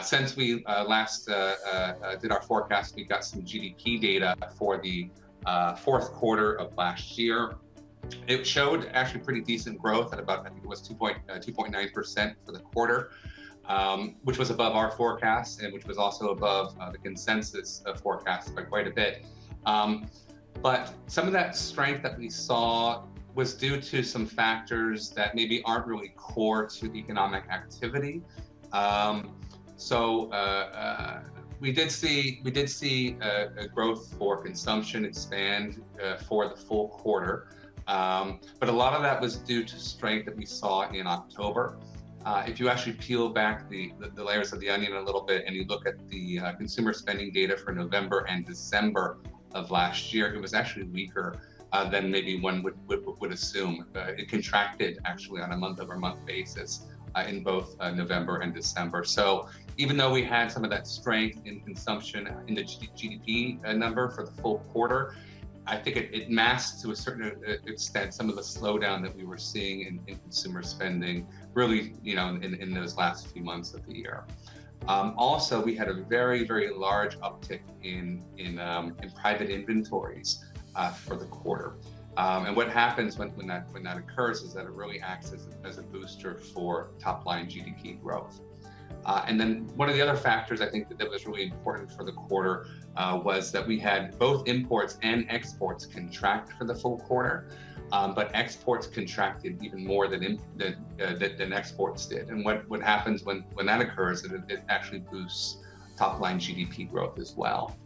Since we last did our forecast, we got some GDP data for the fourth quarter of last year. It showed actually pretty decent growth at about, I think it was 2.9% for the quarter, which was above our forecast and which was also above the consensus forecast by quite a bit. But some of that strength that we saw was due to some factors that maybe aren't really core to economic activity. We did see a growth for consumption expand for the full quarter, but a lot of that was due to strength that we saw in October. If you actually peel back the layers of the onion a little bit and you look at the consumer spending data for November and December of last year, it was actually weaker than maybe one would assume. It contracted actually on a month-over-month basis in both November and December. So even though we had some of that strength in consumption in the GDP number for the full quarter, I think it masked to a certain extent some of the slowdown that we were seeing in consumer spending, really, in those last few months of the year. Also, we had a very, very large uptick in private inventories for the quarter. And what happens when that occurs is that it really acts as a booster for top-line GDP growth. And then one of the other factors I think that was really important for the quarter was that we had both imports and exports contract for the full quarter, but exports contracted even more than exports did. And what happens when that occurs, it actually boosts top-line GDP growth as well.